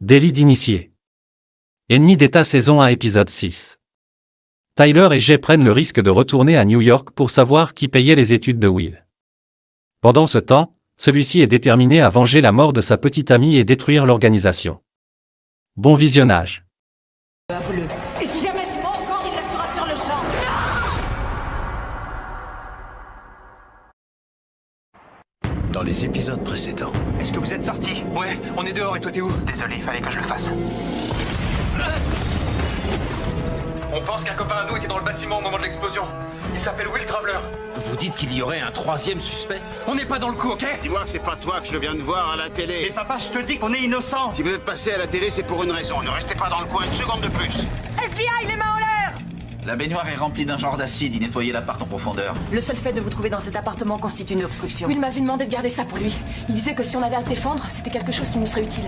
Délit d'initié. Ennemi d'État saison 1 épisode 6. Tyler et Jay prennent le risque de retourner à New York pour savoir qui payait les études de Will. Pendant ce temps, celui-ci est déterminé à venger la mort de sa petite amie et détruire l'organisation. Bon visionnage. Avoue-le. Et si jamais tu mens encore, il la tuera sur le champ. Dans les épisodes précédents. Est-ce que vous êtes sortis? Ouais, on est dehors et toi t'es où? Désolé, fallait que je le fasse. On pense qu'un copain à nous était dans le bâtiment au moment de l'explosion. Il s'appelle Will Traveler. Vous dites qu'il y aurait un troisième suspect? On n'est pas dans le coup, ok? Dis-moi que c'est pas toi que je viens de voir à la télé. Mais papa, je te dis qu'on est innocents. Si vous êtes passé à la télé, c'est pour une raison. Ne restez pas dans le coin une seconde de plus. FBI, les mains en l'air! La baignoire est remplie d'un genre d'acide, il nettoyait l'appart en profondeur. Le seul fait de vous trouver dans cet appartement constitue une obstruction. Will m'avait demandé de garder ça pour lui. Il disait que si on avait à se défendre, c'était quelque chose qui nous serait utile.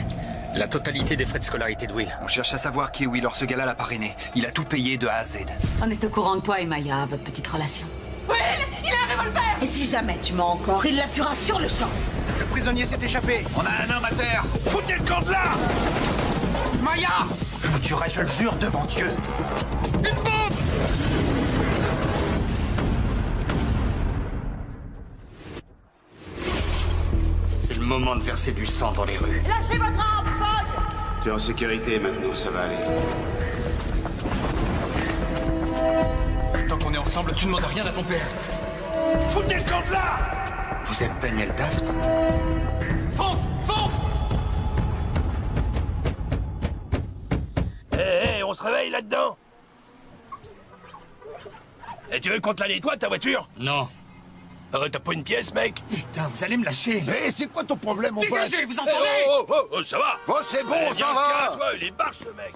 La totalité des frais de scolarité de Will. On cherche à savoir qui est Will, or ce gars-là l'a parrainé. Il a tout payé de A à Z. On est au courant de toi et Maya, votre petite relation. Will, il a un revolver! Et si jamais tu mens encore, il la tuera sur le champ. Le prisonnier s'est échappé. On a un homme à terre. Foutez le camp de là! Maya! Je vous tuerai, je le jure, devant Dieu. Une bombe! C'est le moment de verser du sang dans les rues. Lâchez votre arme, Fogg! Tu es en sécurité maintenant, ça va aller. Tant qu'on est ensemble, tu ne demandes rien à ton père. Foutez le camp de là! Vous êtes Daniel Daft? Fonce! Fonce! Hé, on se réveille là-dedans. Et tu veux qu'on te la nettoie, ta voiture? Non. T'as pas une pièce, mec? Putain, vous allez me lâcher! Hé, c'est quoi ton problème, mon pote? Dégagez, vous Eh, entendez? oh, ça va? Oh, c'est bon, Eh, ça viens, on se va! casse, ouais, il est barge, le mec.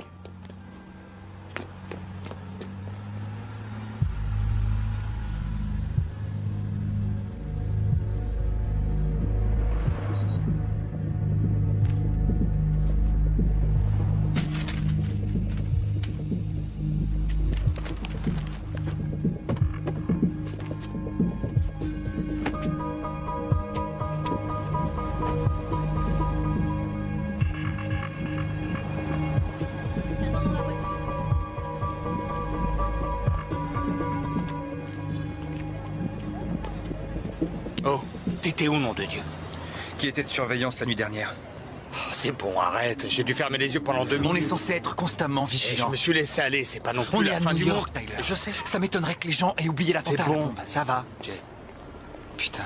Oh, t'étais où, nom de Dieu? Qui était de surveillance la nuit dernière? Oh, c'est bon, arrête. J'ai dû fermer les yeux pendant 2 minutes. On est censé être constamment Et je vigilant. me suis laissé aller, c'est pas non plus On est la à fin New du York, monde. Tyler. Je sais. Ça m'étonnerait que les gens aient oublié C'est l'attentat à la bon, bombe. ça va, Jay. Putain.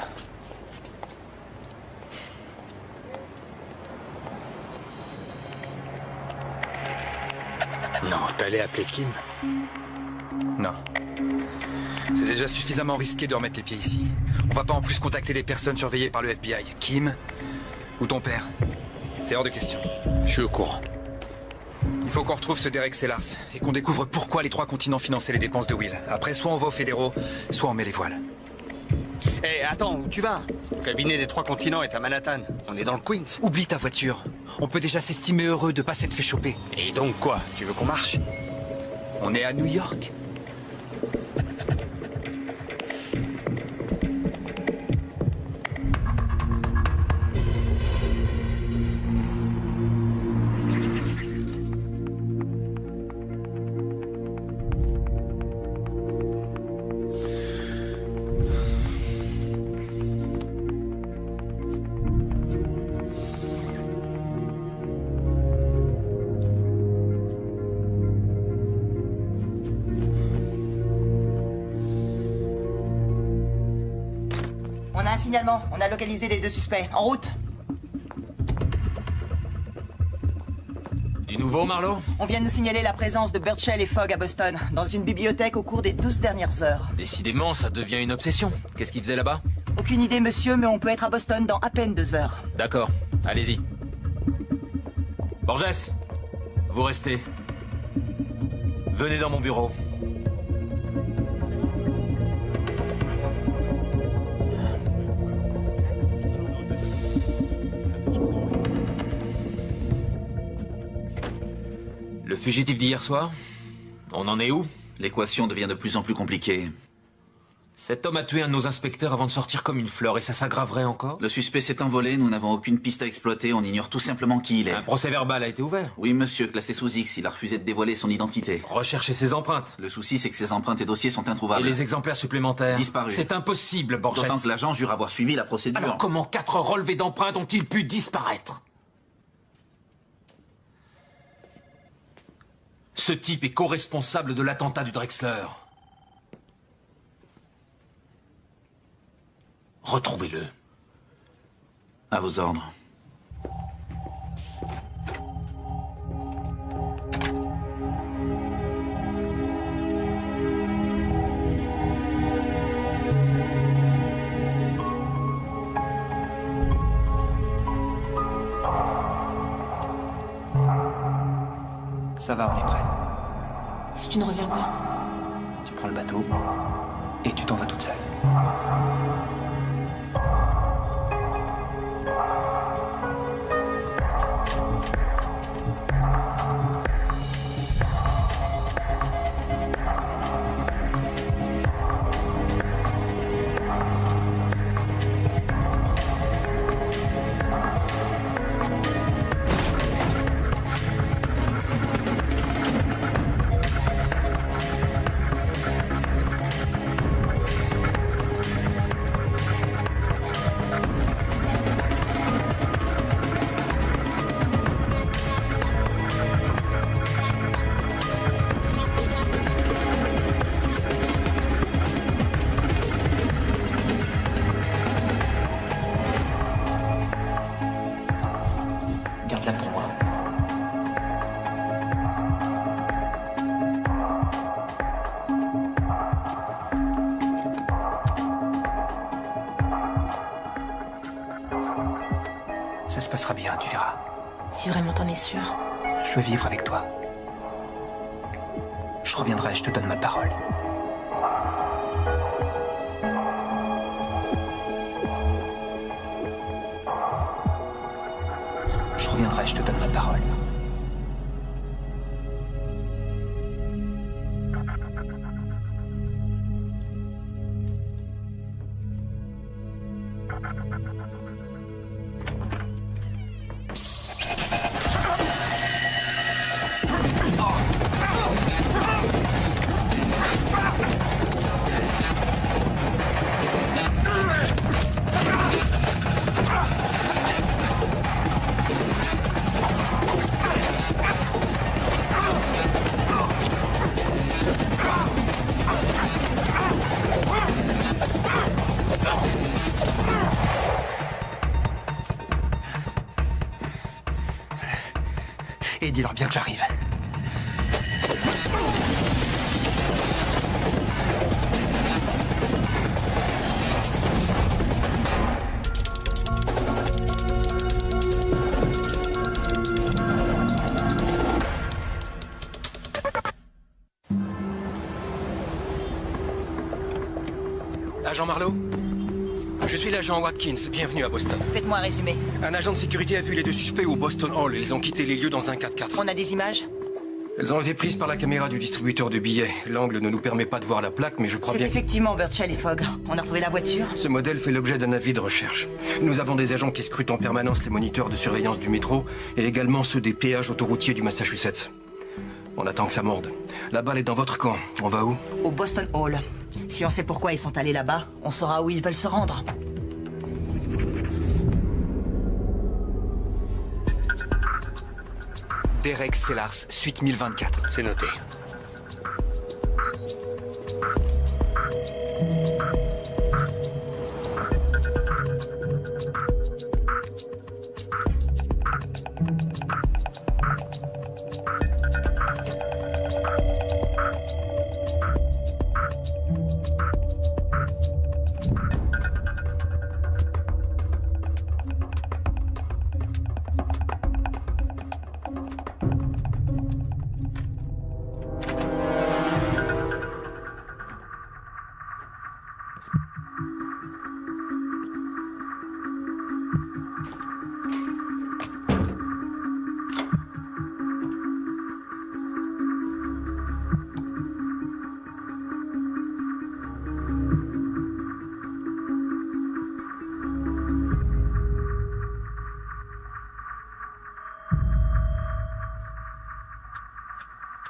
Non, t'allais appeler Kim? Non. C'est déjà suffisamment risqué de remettre les pieds ici. On va pas en plus contacter des personnes surveillées par le FBI. Kim ou ton père. C'est hors de question. Je suis au courant. Il faut qu'on retrouve ce Derek Sellars et qu'on découvre pourquoi les 3 continents finançaient les dépenses de Will. Après, soit on va aux fédéraux, soit on met les voiles. Hé, attends, où tu vas? Le cabinet des 3 continents est à Manhattan. On est dans le Queens. Oublie ta voiture. On peut déjà s'estimer heureux de pas s'être fait choper. Et donc quoi? Tu veux qu'on marche? On est à New York. On a un signalement, on a localisé les 2 suspects. En route! Du nouveau, Marlowe? On vient de nous signaler la présence de Burchell et Fogg à Boston, dans une bibliothèque au cours des 12 dernières heures. Décidément, ça devient une obsession. Qu'est-ce qu'ils faisaient là-bas? Aucune idée, monsieur, mais on peut être à Boston dans à peine 2 heures. D'accord, allez-y. Borges, vous restez. Venez dans mon bureau. Le fugitif d'hier soir? On en est où? L'équation devient de plus en plus compliquée. Cet homme a tué un de nos inspecteurs avant de sortir comme une fleur et ça s'aggraverait encore? Le suspect s'est envolé, nous n'avons aucune piste à exploiter, on ignore tout simplement qui il est. Un procès verbal a été ouvert. Oui, monsieur, classé sous X, il a refusé de dévoiler son identité. Recherchez ses empreintes. Le souci, c'est que ses empreintes et dossiers sont introuvables. Et les exemplaires supplémentaires? Disparus. C'est impossible, Borges. D'autant que l'agent jure avoir suivi la procédure. Alors comment 4 relevés d'empreintes ont-ils pu disparaître? Ce type est co-responsable de l'attentat du Drexler. Retrouvez-le. À vos ordres. Ça va, on est prêt. Si tu ne reviens pas. Tu prends le bateau et tu t'en vas toute seule. Garde-la pour moi. Ça se passera bien, tu verras. Si vraiment t'en es sûr. Je veux vivre avec toi. Je reviendrai, je te donne ma parole. Je reviendrai, je te donne ma parole. Et dis-leur bien que j'arrive. Agent Marlowe? Je suis l'agent Watkins, bienvenue à Boston. Faites-moi un résumé. Un agent de sécurité a vu les 2 suspects au Boston Hall. Ils ont quitté les lieux dans un 4x4. On a des images? Elles ont été prises par la caméra du distributeur de billets. L'angle ne nous permet pas de voir la plaque, mais je crois C'est bien... effectivement Birchall et Fogg. On a retrouvé la voiture? Ce modèle fait l'objet d'un avis de recherche. Nous avons des agents qui scrutent en permanence les moniteurs de surveillance du métro et également ceux des péages autoroutiers du Massachusetts. On attend que ça morde. La balle est dans votre camp. On va où? Au Boston Hall. Si on sait pourquoi ils sont allés là-bas, on saura où ils veulent se rendre. Derek Sellars, suite 1024. C'est noté.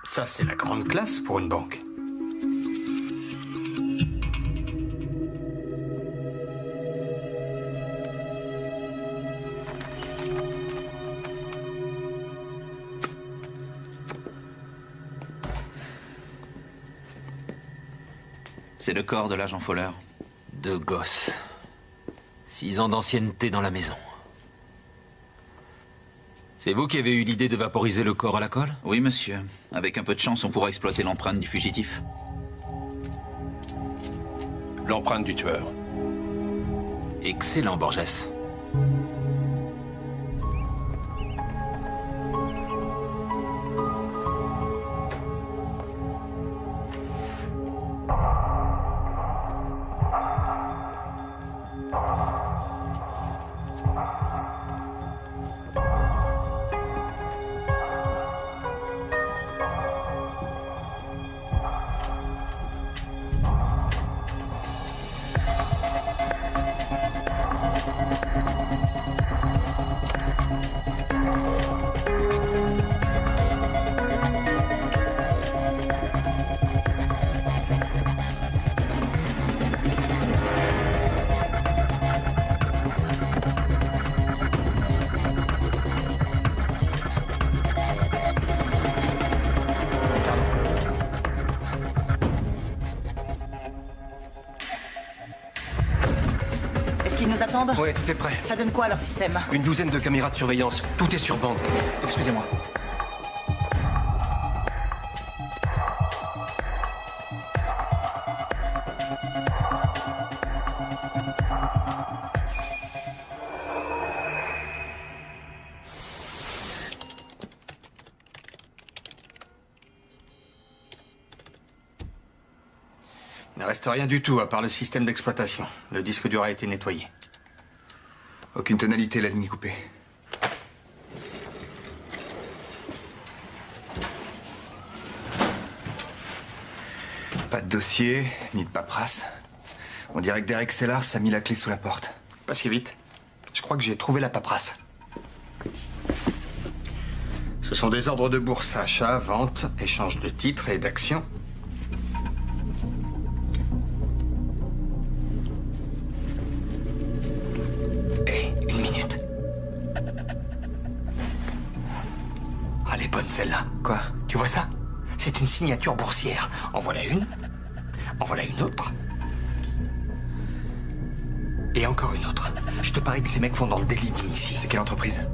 Ça, c'est la grande classe pour une banque. C'est le corps de l'agent Fowler. 2 gosses. 6 ans d'ancienneté dans la maison. C'est vous qui avez eu l'idée de vaporiser le corps à la colle? Oui, monsieur. Avec un peu de chance, on pourra exploiter l'empreinte du fugitif. L'empreinte du tueur. Excellent, Borges. Ils nous attendent? Ouais, tout est prêt. Ça donne quoi leur système? Une douzaine de caméras de surveillance. Tout est sur bande. Excusez-moi. Il ne reste rien du tout à part le système d'exploitation. Le disque dur a été nettoyé. Aucune tonalité, la ligne est coupée. Pas de dossier, ni de paperasse. On dirait que Derek Sellars a mis la clé sous la porte. Pas si vite. Je crois que j'ai trouvé la paperasse. Ce sont des ordres de bourse, achat, vente, échange de titres et d'actions. Une minute. Ah, elle est bonne celle-là. Quoi? Tu vois ça? C'est une signature boursière. En voilà une. En voilà une autre. Et encore une autre. Je te parie que ces mecs font dans le délit d'initié. C'est quelle entreprise?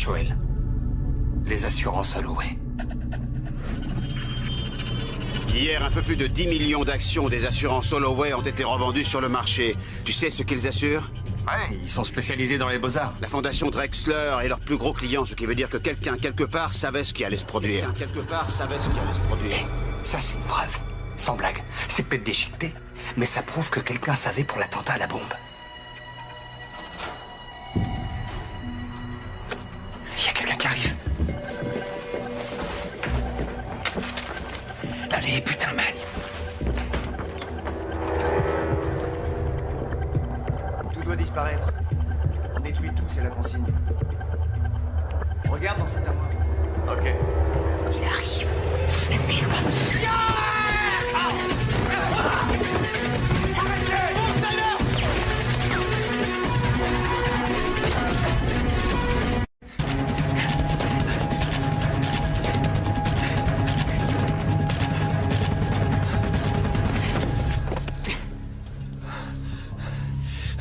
HOL. Les assurances Holloway. Hier, un peu plus de 10 millions d'actions des assurances Holloway ont été revendues sur le marché. Tu sais ce qu'ils assurent? Ouais, ils sont spécialisés dans les beaux-arts. La fondation Drexler est leur plus gros client, ce qui veut dire que quelqu'un, quelque part, savait ce qui allait se produire. Ça, c'est une preuve. Sans blague. C'est peut-être déchiqueté, mais ça prouve que quelqu'un savait pour l'attentat à la bombe. Il y a quelqu'un qui arrive. Allez, putain, magne. Tout doit disparaître. On détruit tout, c'est la consigne. Regarde dans cette armoire. Ok. Il arrive. Merde.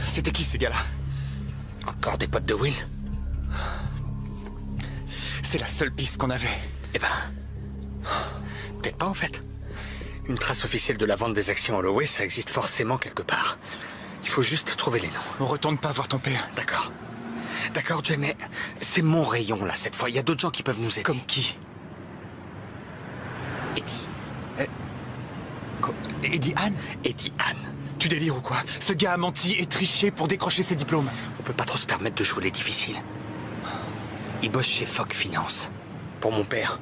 C'était qui ces gars-là? Encore des potes de Will? C'est la seule piste qu'on avait. Eh ben... peut-être pas en fait. Une trace officielle de la vente des actions Holloway, ça existe forcément quelque part. Il faut juste trouver les noms. On retourne pas voir ton père. D'accord. D'accord, Jay, mais c'est mon rayon là cette fois. Il y a d'autres gens qui peuvent nous aider. Comme qui? Eddie. Eddie Anne? Eddie Anne. Tu délires ou quoi? Ce gars a menti et triché pour décrocher ses diplômes. On peut pas trop se permettre de jouer les difficiles. Il bosse chez Fogg Finance. Pour mon père.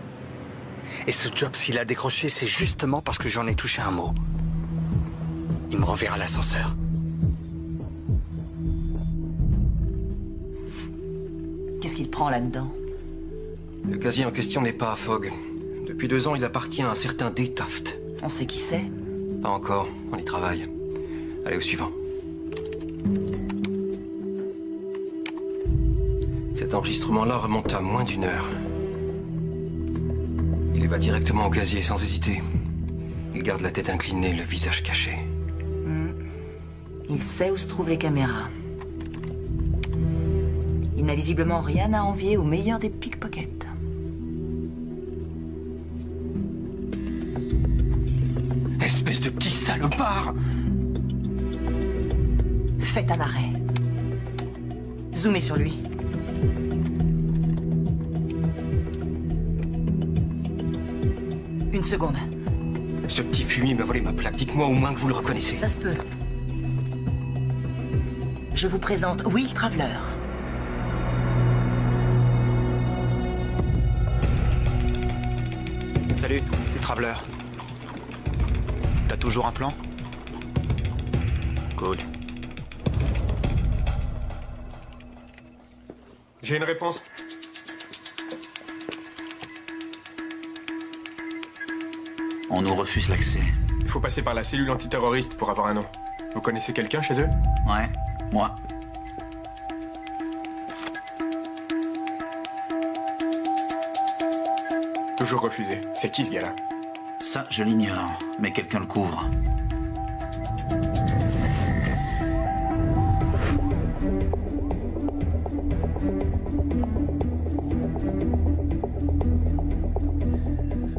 Et ce job, s'il a décroché, c'est justement parce que j'en ai touché un mot. Il me renverra l'ascenseur. Qu'est-ce qu'il prend là-dedans? Le casier en question n'est pas à Fogg. Depuis 2 ans, il appartient à un certain Dave Taft. On sait qui c'est? Pas encore, on y travaille. Allez, au suivant. Cet enregistrement-là remonte à moins d'1 heure. Il y va directement au casier, sans hésiter. Il garde la tête inclinée, le visage caché. Il sait où se trouvent les caméras. Il n'a visiblement rien à envier au meilleur des pickpockets. Espèce de petit salopard! Faites un arrêt. Zoomez sur lui. Une seconde. Ce petit fumier m'a volé ma plaque. Dites-moi au moins que vous le reconnaissez. Ça se peut. Je vous présente Will Traveler. Salut, c'est Traveler. T'as toujours un plan? Cool. J'ai une réponse. On nous refuse l'accès. Il faut passer par la cellule antiterroriste pour avoir un nom. Vous connaissez quelqu'un chez eux? Ouais, moi. Toujours refusé. C'est qui ce gars-là? Ça, je l'ignore, mais quelqu'un le couvre.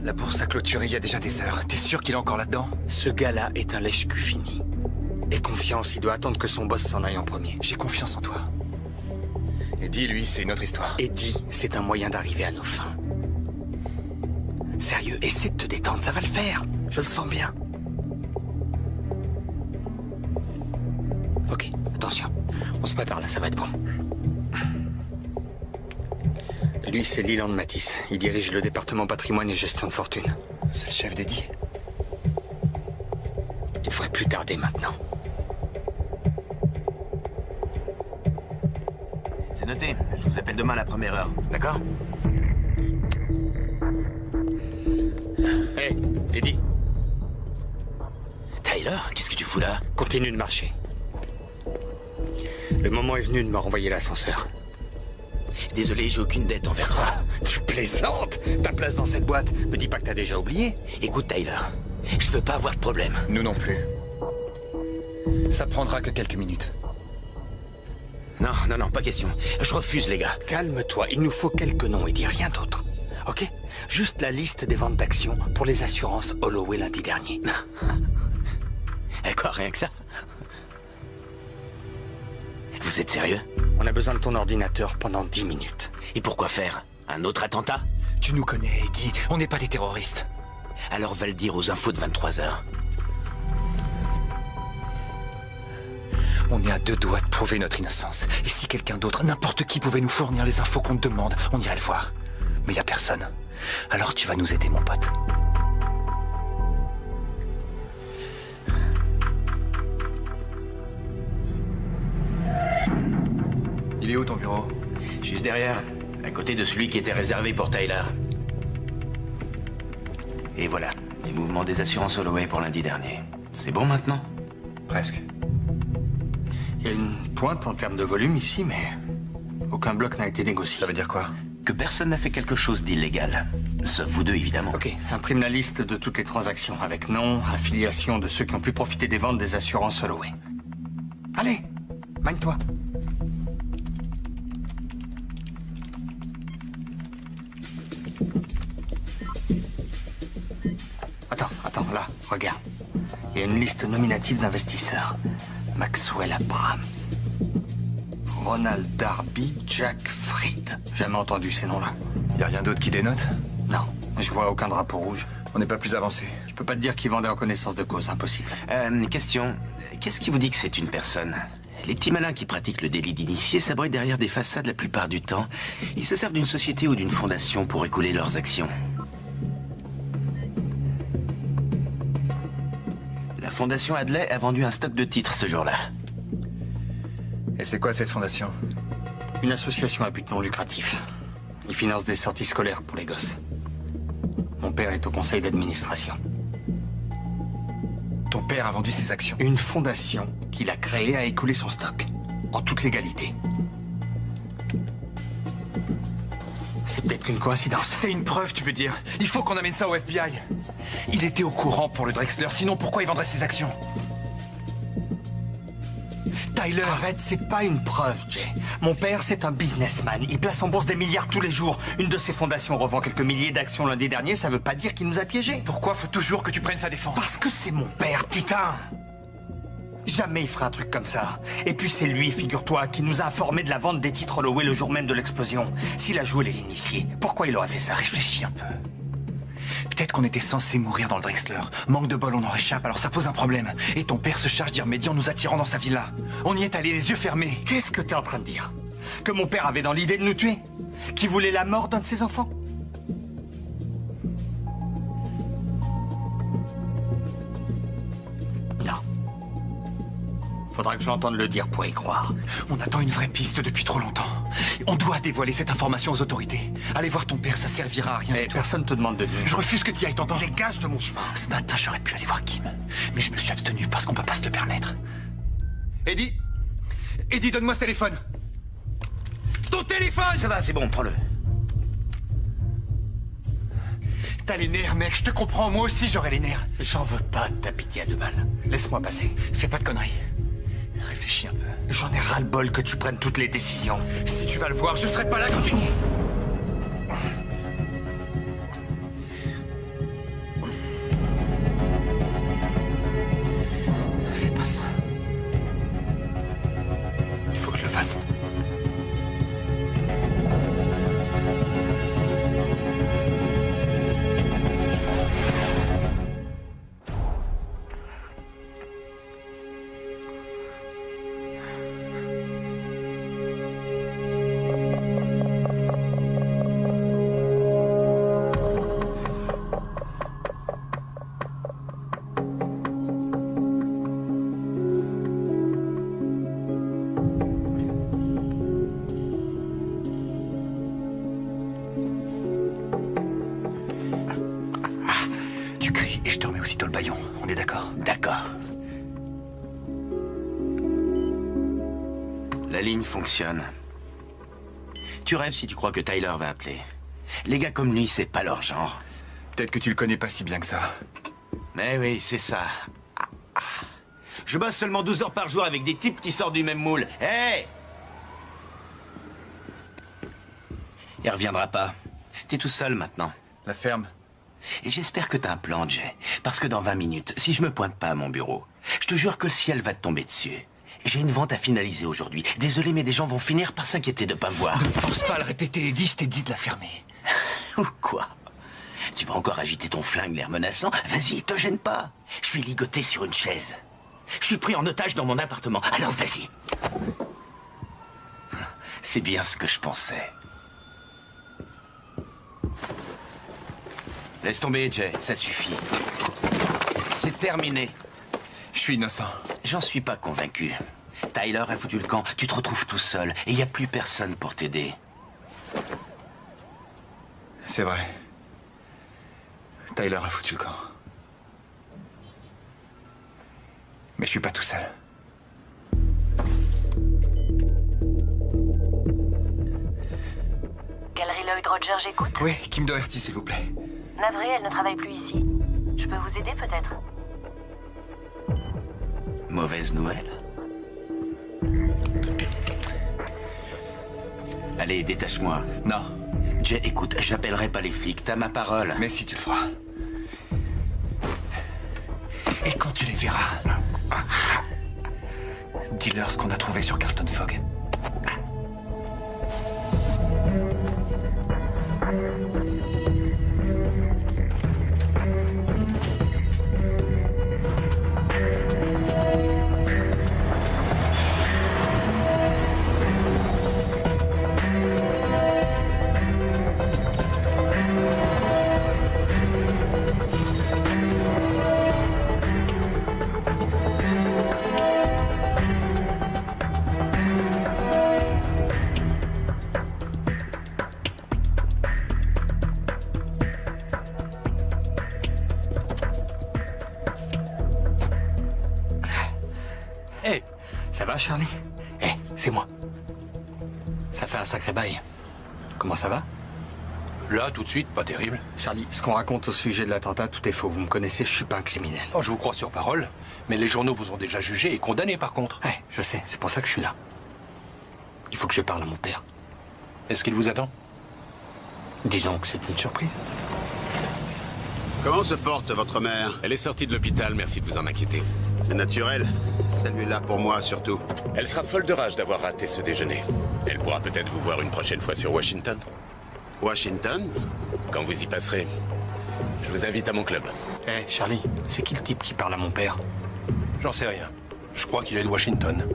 La bourse a clôturé il y a déjà des heures. T'es sûr qu'il est encore là-dedans? Ce gars-là est un lèche-cul fini. Et confiance, il doit attendre que son boss s'en aille en premier. J'ai confiance en toi. Eddie, lui, c'est une autre histoire. Eddie, c'est un moyen d'arriver à nos fins. Sérieux, essaie de te détendre, ça va le faire. Je le sens bien. Ok, attention. On se prépare là, ça va être bon. Lui, c'est Leland Matisse. Il dirige le département patrimoine et gestion de fortune. C'est le chef d'Eddie. Il devrait plus tarder maintenant. C'est noté. Je vous appelle demain à la première heure. D'accord? Hé, Eddie. Tyler, qu'est-ce que tu fous là? Continue de marcher. Le moment est venu de me renvoyer l'ascenseur. Désolé, j'ai aucune dette envers toi. Tu plaisantes? Ta place dans cette boîte. Me dis pas que t'as déjà oublié. Écoute, Tyler, je veux pas avoir de problème. Nous non plus. Ça prendra que quelques minutes. Non, pas question. Je refuse, les gars. Calme-toi, il nous faut quelques noms et dis rien d'autre. Ok? Juste la liste des ventes d'actions pour les assurances Holloway lundi dernier. Quoi, rien que ça? Vous êtes sérieux? On a besoin de ton ordinateur pendant 10 minutes. Et pourquoi faire? Un autre attentat? Tu nous connais, Eddie. On n'est pas des terroristes. Alors va le dire aux infos de 23h. On est à 2 doigts de prouver notre innocence. Et si quelqu'un d'autre, n'importe qui, pouvait nous fournir les infos qu'on te demande, on irait le voir. Mais il n'y a personne. Alors tu vas nous aider, mon pote. Il est où ton bureau? Juste derrière, à côté de celui qui était réservé pour Tyler. Et voilà, les mouvements des assurances Holloway pour lundi dernier. C'est bon maintenant? Presque. Il y a une pointe en termes de volume ici, mais aucun bloc n'a été négocié. Ça veut dire quoi? Que personne n'a fait quelque chose d'illégal. Sauf vous deux, évidemment. Ok, imprime la liste de toutes les transactions, avec nom, affiliation de ceux qui ont pu profiter des ventes des assurances Holloway. Allez, mine-toi. Attends, là, regarde. Il y a une liste nominative d'investisseurs. Maxwell Abrams, Ronald Darby, Jack Fried. Jamais entendu ces noms-là. Y a rien d'autre qui dénote? Non, je vois aucun drapeau rouge. On n'est pas plus avancé. Je peux pas te dire qu'ils vendaient en connaissance de cause, impossible. Question. Qu'est-ce qui vous dit que c'est une personne? Les petits malins qui pratiquent le délit d'initié s'abritent derrière des façades la plupart du temps. Ils se servent d'une société ou d'une fondation pour écouler leurs actions. La fondation Hadley a vendu un stock de titres ce jour-là. Et c'est quoi cette fondation? Une association à but non lucratif. Ils financent des sorties scolaires pour les gosses. Mon père est au conseil d'administration. Ton père a vendu ses actions. Une fondation qu'il a créée a écoulé son stock, en toute légalité. C'est peut-être qu'une coïncidence. C'est une preuve, tu veux dire. Il faut qu'on amène ça au FBI. Il était au courant pour le Drexler, sinon pourquoi il vendrait ses actions? Tyler, arrête, c'est pas une preuve, Jay. Mon père, c'est un businessman. Il place en bourse des milliards tous les jours. Une de ses fondations revend quelques milliers d'actions lundi dernier, ça veut pas dire qu'il nous a piégés. Pourquoi faut toujours que tu prennes sa défense? Parce que c'est mon père, putain! Jamais il ferait un truc comme ça. Et puis c'est lui, figure-toi, qui nous a informés de la vente des titres Holloway le jour même de l'explosion. S'il a joué les initiés, pourquoi il aurait fait ça? Réfléchis un peu. Peut-être qu'on était censé mourir dans le Drexler. Manque de bol, on en réchappe, alors ça pose un problème. Et ton père se charge d'y remédier en nous attirant dans sa villa. On y est allé les yeux fermés. Qu'est-ce que t'es en train de dire? Que mon père avait dans l'idée de nous tuer? Qu'il voulait la mort d'un de ses enfants? Non. Faudra que j'entende le dire pour y croire. On attend une vraie piste depuis trop longtemps. On doit dévoiler cette information aux autorités. Allez voir ton père, ça servira à rien. Mais personne te demande de venir. Je refuse que tu y ailles, t'entends? Dégage de mon chemin. Ce matin, j'aurais pu aller voir Kim. Mais je me suis abstenu parce qu'on peut pas se le permettre. Eddie! Eddie, donne-moi ce téléphone! Ton téléphone! Ça va, c'est bon, prends-le. T'as les nerfs, mec, je te comprends, moi aussi j'aurais les nerfs. J'en veux pas de ta pitié à 2 balles. Laisse-moi passer. Fais pas de conneries. Réfléchis un peu. J'en ai ras-le-bol que tu prennes toutes les décisions. Si tu vas le voir, je serai pas là quand tu... Fais pas ça. Il faut que je le fasse. Tu cries et je te remets aussitôt le bâillon. On est d'accord? D'accord. La ligne fonctionne. Tu rêves si tu crois que Tyler va appeler. Les gars comme lui, c'est pas leur genre. Peut-être que tu le connais pas si bien que ça. Mais oui, c'est ça. Je bosse seulement 12 heures par jour avec des types qui sortent du même moule. Hé! Il reviendra pas. T'es tout seul maintenant. La ferme. Et j'espère que t'as un plan, Jay. Parce que dans 20 minutes, si je me pointe pas à mon bureau, je te jure que le ciel va te tomber dessus. J'ai une vente à finaliser aujourd'hui. Désolé, mais des gens vont finir par s'inquiéter de pas me voir. Ne me force pas à le répéter, Eddie, je t'ai dit de la fermer. Ou quoi? Tu vas encore agiter ton flingue, l'air menaçant? Vas-y, te gêne pas. Je suis ligoté sur une chaise. Je suis pris en otage dans mon appartement. Alors vas-y. C'est bien ce que je pensais. Laisse tomber, Jay, ça suffit. C'est terminé. Je suis innocent. J'en suis pas convaincu. Tyler a foutu le camp, tu te retrouves tout seul, et il n'y a plus personne pour t'aider. C'est vrai. Tyler a foutu le camp. Mais je suis pas tout seul. Galerie Lloyd Roger, j'écoute. Oui, Kim Doherty, s'il vous plaît. Navré, elle ne travaille plus ici. Je peux vous aider peut-être? Mauvaise nouvelle. Allez, détache-moi. Non. Jay, écoute, j'appellerai pas les flics, t'as ma parole. Mais si tu le feras. Et quand tu les verras, dis-leur ce qu'on a trouvé sur Carlton Fogg. Ça va, Charlie? Eh, c'est moi. Ça fait un sacré bail. Comment ça va? Là, tout de suite, pas terrible. Charlie, ce qu'on raconte au sujet de l'attentat, tout est faux. Vous me connaissez, je suis pas un criminel. Oh, je vous crois sur parole, mais les journaux vous ont déjà jugé et condamné par contre. Ouais, je sais, c'est pour ça que je suis là. Il faut que je parle à mon père. Est-ce qu'il vous attend? Disons que c'est une surprise. Comment se porte votre mère? Elle est sortie de l'hôpital, merci de vous en inquiéter. C'est naturel. Celui-là pour moi, surtout. Elle sera folle de rage d'avoir raté ce déjeuner. Elle pourra peut-être vous voir une prochaine fois sur Washington. Washington? Quand vous y passerez, je vous invite à mon club. Eh, Charlie, c'est qui le type qui parle à mon père? J'en sais rien. Je crois qu'il est de Washington.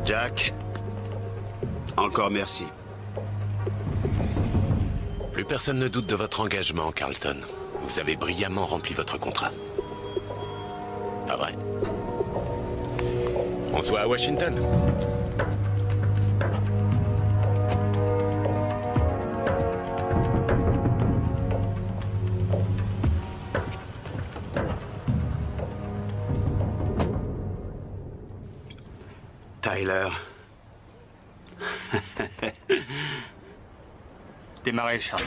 Jack, encore merci. Plus personne ne doute de votre engagement, Carlton. Vous avez brillamment rempli votre contrat. Pas vrai? On se voit à Washington. Tyler. Démarrez, Charlie.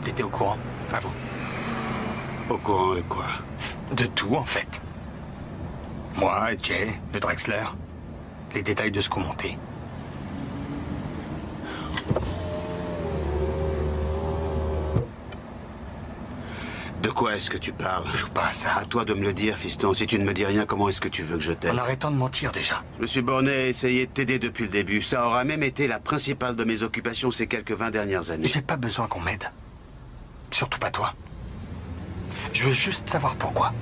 T'étais au courant, pas vous? Au courant de quoi? De tout, en fait. Moi, et Jay, le Drexler. Les détails de ce qu'on montait. De quoi est-ce que tu parles? Je joue pas à ça. À toi de me le dire, fiston. Si tu ne me dis rien, comment est-ce que tu veux que je t'aide? En arrêtant de mentir, déjà. Je me suis borné à essayer de t'aider depuis le début. Ça aura même été la principale de mes occupations ces quelques 20 dernières années. J'ai pas besoin qu'on m'aide. Surtout pas toi. Je veux juste savoir pourquoi.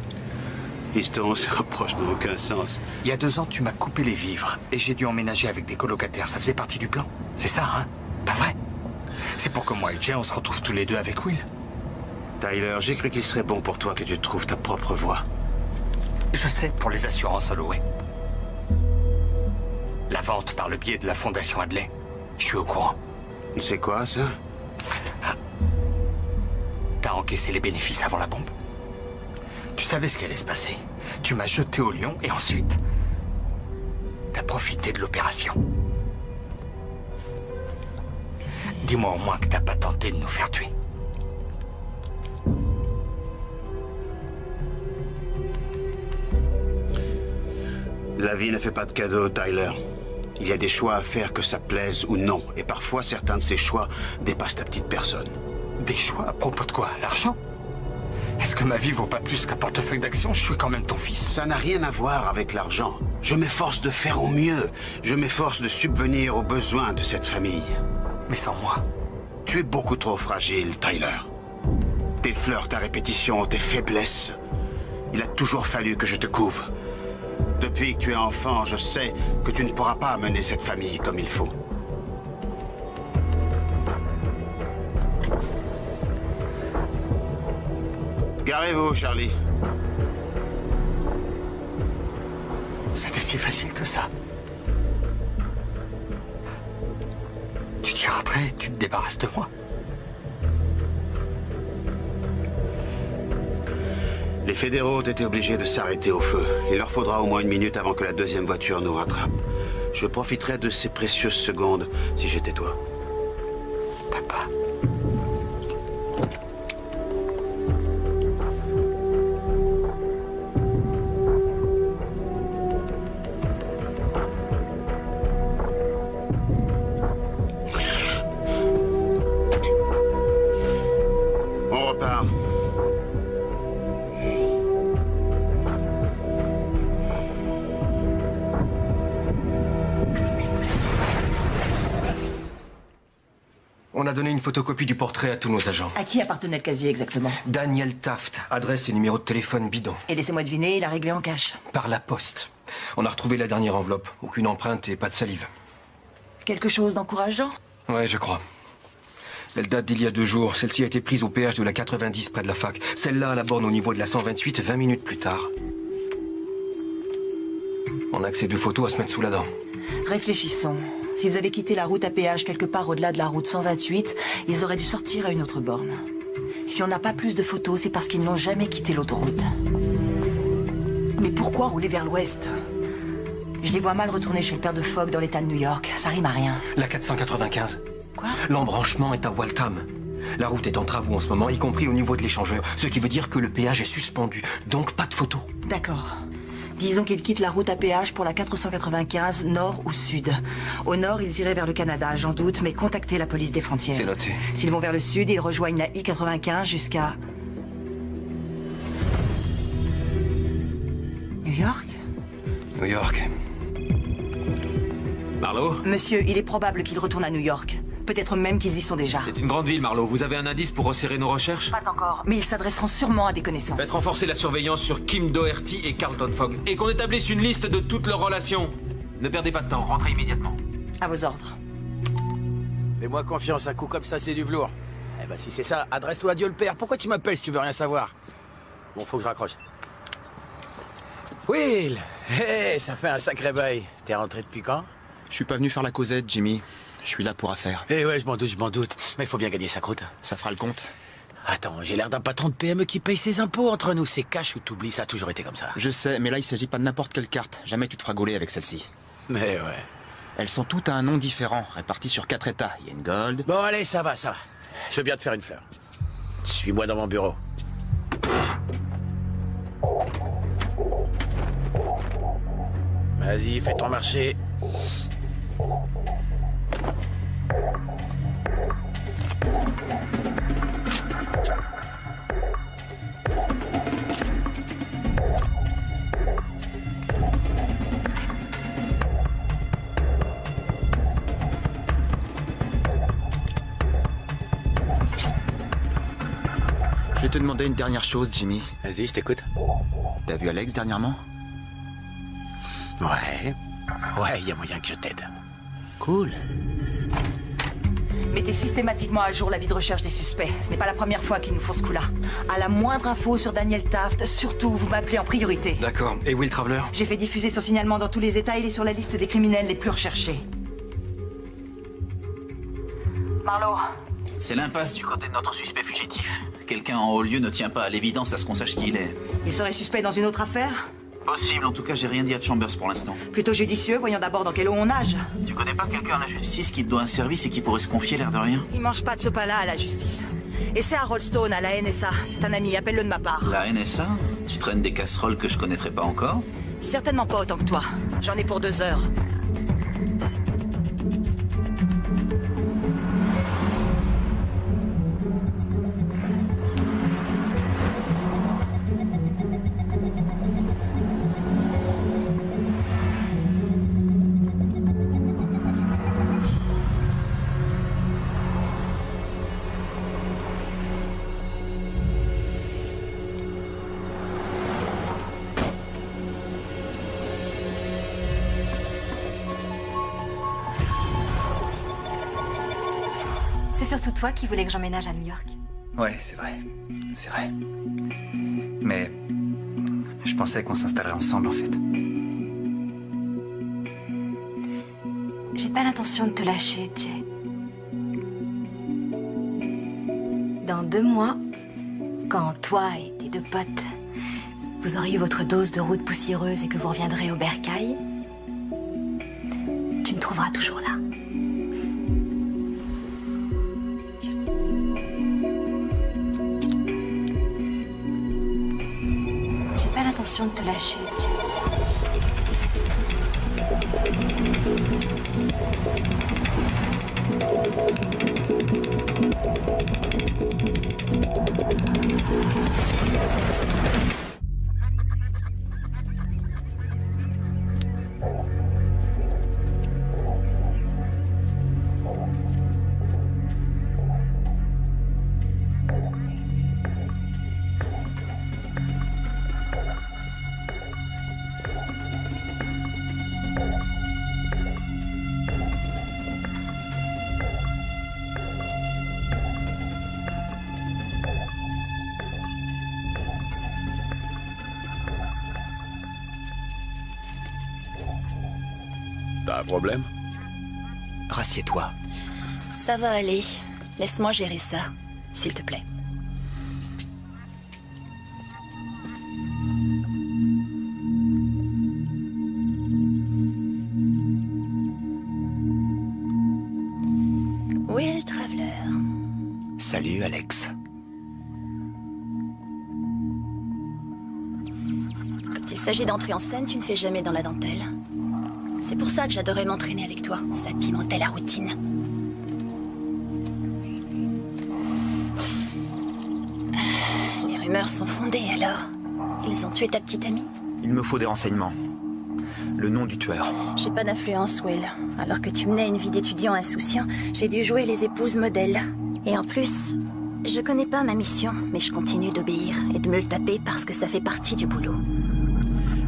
Fiston, ces reproches n'ont aucun sens. Il y a 2 ans, tu m'as coupé les vivres et j'ai dû emménager avec des colocataires. Ça faisait partie du plan. C'est ça, hein? Pas vrai? C'est pour que moi et Jay, on se retrouve tous les deux avec Will. Tyler, j'ai cru qu'il serait bon pour toi que tu trouves ta propre voie. Je sais, pour les assurances Holloway. La vente par le biais de la fondation Hadley. Je suis au courant. C'est quoi, ça? T'as encaissé les bénéfices avant la bombe. Tu savais ce qui allait se passer. Tu m'as jeté au lion et ensuite... t'as profité de l'opération. Dis-moi au moins que t'as pas tenté de nous faire tuer. La vie ne fait pas de cadeaux, Tyler. Il y a des choix à faire, que ça plaise ou non. Et parfois, certains de ces choix dépassent ta petite personne. Des choix à propos de quoi? L'argent? Est-ce que ma vie vaut pas plus qu'un portefeuille d'actions? Je suis quand même ton fils. Ça n'a rien à voir avec l'argent. Je m'efforce de faire au mieux. Je m'efforce de subvenir aux besoins de cette famille. Mais sans moi. Tu es beaucoup trop fragile, Tyler. Tes flirts à répétition, tes faiblesses. Il a toujours fallu que je te couvre. Depuis que tu es enfant, je sais que tu ne pourras pas mener cette famille comme il faut. Garez-vous, Charlie. C'était si facile que ça. Tu t'y rentrais, tu te débarrasses de moi. Les fédéraux ont été obligés de s'arrêter au feu. Il leur faudra au moins 1 minute avant que la deuxième voiture nous rattrape. Je profiterai de ces précieuses secondes si j'étais toi. Papa. On repart. On a donné une photocopie du portrait à tous nos agents. À qui appartenait le casier exactement? Daniel Taft, adresse et numéro de téléphone bidon. Et laissez-moi deviner, il a réglé en cash. Par la poste. On a retrouvé la dernière enveloppe. Aucune empreinte et pas de salive. Quelque chose d'encourageant? Ouais, je crois. Elle date d'il y a 2 jours. Celle-ci a été prise au péage de la 90 près de la fac. Celle-là à la borne au niveau de la 128 20 minutes plus tard. On a que ces 2 photos à se mettre sous la dent. Réfléchissons. S'ils avaient quitté la route à péage quelque part au-delà de la route 128, ils auraient dû sortir à une autre borne. Si on n'a pas plus de photos, c'est parce qu'ils n'ont jamais quitté l'autoroute. Mais pourquoi rouler vers l'ouest? Je les vois mal retourner chez le père de Fogg dans l'état de New York. Ça rime à rien. La 495. Quoi? L'embranchement est à Waltham. La route est en travaux en ce moment, y compris au niveau de l'échangeur. Ce qui veut dire que le péage est suspendu. Donc pas de photos. D'accord. Disons qu'ils quittent la route à péage pour la 495, nord ou sud. Au nord, ils iraient vers le Canada, j'en doute, mais contactez la police des frontières. C'est noté. S'ils vont vers le sud, ils rejoignent la I-95 jusqu'à... New York? New York. Marlowe? Monsieur, il est probable qu'ils retournent à New York. Peut-être même qu'ils y sont déjà. C'est une grande ville, Marlowe. Vous avez un indice pour resserrer nos recherches? Pas encore. Mais ils s'adresseront sûrement à des connaissances. Faites renforcer la surveillance sur Kim Doherty et Carlton Fogg. Et qu'on établisse une liste de toutes leurs relations. Ne perdez pas de temps. Rentrez immédiatement. À vos ordres. Fais-moi confiance, un coup comme ça, c'est du velours. Eh ben, si c'est ça, adresse-toi à Dieu le Père. Pourquoi tu m'appelles si tu veux rien savoir? Bon, faut que je raccroche. Will! Hé, ça fait un sacré bail. T'es rentré depuis quand? Je suis pas venu faire la causette, Jimmy. Je suis là pour affaire. Eh ouais, je m'en doute. Mais il faut bien gagner sa croûte. Ça fera le compte. Attends, j'ai l'air d'un patron de PME qui paye ses impôts. Entre nous, c'est cash ou t'oublies, ça a toujours été comme ça. Je sais, mais là, il s'agit pas de n'importe quelle carte. Jamais tu te feras gauler avec celle-ci. Mais ouais. Elles sont toutes à un nom différent, réparties sur 4 états. Il y a une gold... Bon, allez, ça va. Je veux bien te faire une fleur. Suis-moi dans mon bureau. Vas-y, fais ton marché. Je vais te demander une dernière chose, Jimmy. Vas-y, je t'écoute. T'as vu Alex dernièrement? Ouais, il y a moyen que je t'aide. Cool. Mettez systématiquement à jour la vie de recherche des suspects. Ce n'est pas la première fois qu'ils nous font ce coup-là. À la moindre info sur Daniel Taft, surtout, vous m'appelez en priorité. D'accord. Et Will Traveler? J'ai fait diffuser son signalement dans tous les états. Il est sur la liste des criminels les plus recherchés. Marlowe. C'est l'impasse du côté de notre suspect fugitif. Quelqu'un en haut lieu ne tient pas à l'évidence à ce qu'on sache qui il est. Il serait suspect dans une autre affaire? Possible, en tout cas j'ai rien dit à Chambers pour l'instant. Plutôt judicieux, voyons d'abord dans quelle eau on nage. Tu connais pas quelqu'un à la justice qui te doit un service et qui pourrait se confier l'air de rien? Il mange pas de ce pain-là à la justice. Et c'est Harold Stone à la NSA. C'est un ami, appelle-le de ma part. La NSA? Tu traînes des casseroles que je connaîtrais pas encore? Certainement pas autant que toi. J'en ai pour 2 heures. C'est surtout toi qui voulais que j'emménage à New York. Ouais, c'est vrai. C'est vrai. Mais... je pensais qu'on s'installerait ensemble, en fait. J'ai pas l'intention de te lâcher, Jay. Dans 2 mois, quand toi et tes 2 potes, vous aurez eu votre dose de route poussiéreuse et que vous reviendrez au bercail, tu me trouveras toujours là. J'ai pas l'intention de te lâcher, Jay. Un problème? Rassieds-toi. Ça va aller. Laisse-moi gérer ça, s'il te plaît. Will Traveler. Salut, Alex. Quand il s'agit d'entrer en scène, tu ne fais jamais dans la dentelle. C'est pour ça que j'adorais m'entraîner avec toi. Ça pimentait la routine. Les rumeurs sont fondées, alors. Ils ont tué ta petite amie? Il me faut des renseignements. Le nom du tueur. J'ai pas d'influence, Will. Alors que tu menais une vie d'étudiant insouciant, j'ai dû jouer les épouses modèles. Et en plus, je connais pas ma mission, mais je continue d'obéir et de me le taper parce que ça fait partie du boulot.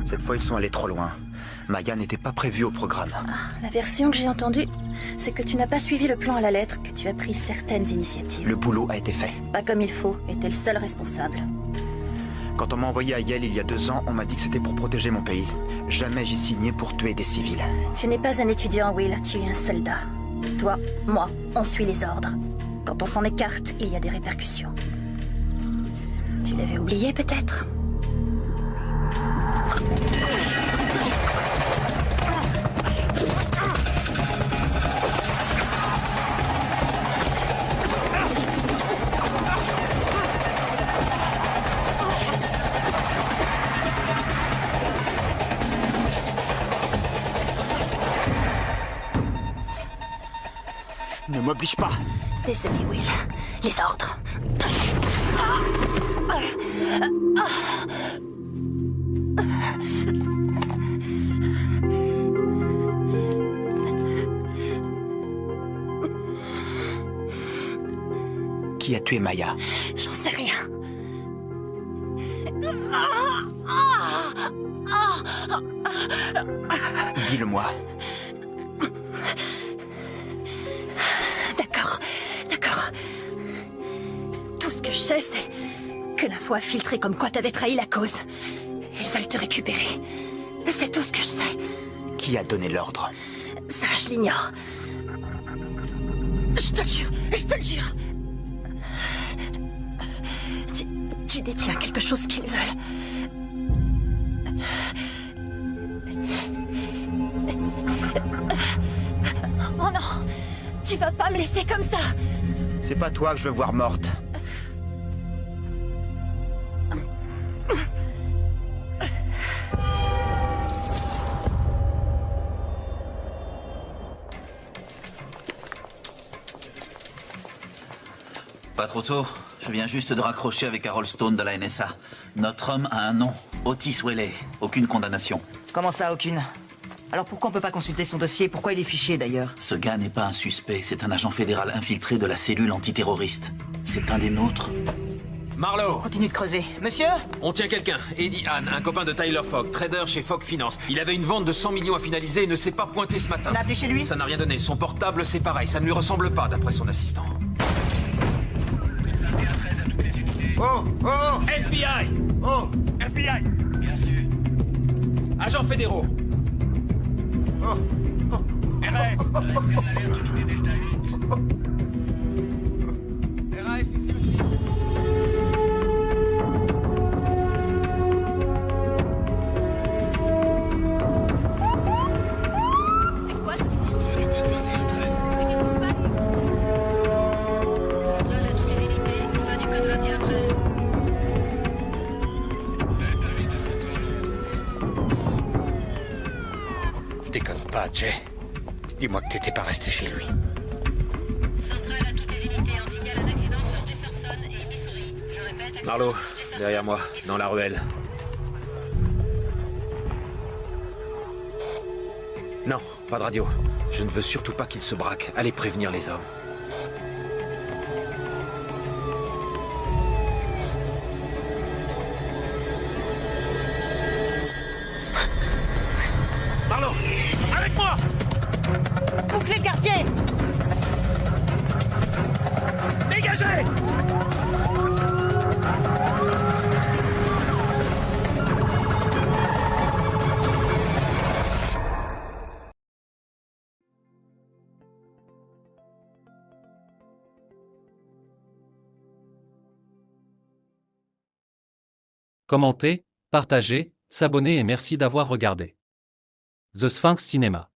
Cette fois, ils sont allés trop loin. Maya n'était pas prévue au programme. La version que j'ai entendue, c'est que tu n'as pas suivi le plan à la lettre, que tu as pris certaines initiatives. Le boulot a été fait. Pas comme il faut, et t'es le seul responsable. Quand on m'a envoyé à Yale il y a 2 ans, on m'a dit que c'était pour protéger mon pays. Jamais j'y signais pour tuer des civils. Tu n'es pas un étudiant, Will, tu es un soldat. Toi, moi, on suit les ordres. Quand on s'en écarte, il y a des répercussions. Tu l'avais oublié, peut-être ? Ne m'oblige pas. Désolé, Will. Les ordres. Qui a tué Maya? J'en sais rien. Dis-le-moi. D'accord. Tout ce que je sais, c'est que l'info a filtré comme quoi t'avais trahi la cause. Ils veulent te récupérer. C'est tout ce que je sais. Qui a donné l'ordre? Ça, je l'ignore. Je te le jure. Tu détiens quelque chose qu'ils veulent. Oh non! Tu vas pas me laisser comme ça! C'est pas toi que je veux voir morte. Pas trop tôt. Je viens juste de raccrocher avec Harold Stone de la NSA. Notre homme a un nom. Otis Whaley. Aucune condamnation. Comment ça, aucune? Alors pourquoi on peut pas consulter son dossier? Pourquoi il est fiché, d'ailleurs? Ce gars n'est pas un suspect. C'est un agent fédéral infiltré de la cellule antiterroriste. C'est un des nôtres. Marlowe! Continue de creuser. Monsieur? On tient quelqu'un. Eddie Hahn, un copain de Tyler Fogg, trader chez Fogg Finance. Il avait une vente de 100 millions à finaliser et ne s'est pas pointé ce matin. On a appelé chez lui? Ça n'a rien donné. Son portable, c'est pareil. Ça ne lui ressemble pas, d'après son assistant. Oh! FBI! Oh! FBI! Agents fédéraux! RS! RS ici. C'est quoi ceci? Mais qu'est-ce qui se passe? Centrale à toutes les unités, fin du code 2113. Déconne pas, Jay. Dis-moi que t'étais pas resté chez lui. Centrale à toutes les unités, on signale un accident sur Jefferson et Missouri. Je répète, accident Marlowe, sur Jefferson, derrière moi, dans la ruelle. Non, pas de radio. Je ne veux surtout pas qu'il se braque. Allez prévenir les hommes. Marlowe, avec moi! Bouclez le quartier! Dégagez! commenter, partager, s'abonner et merci d'avoir regardé. The Sphinx Cinéma.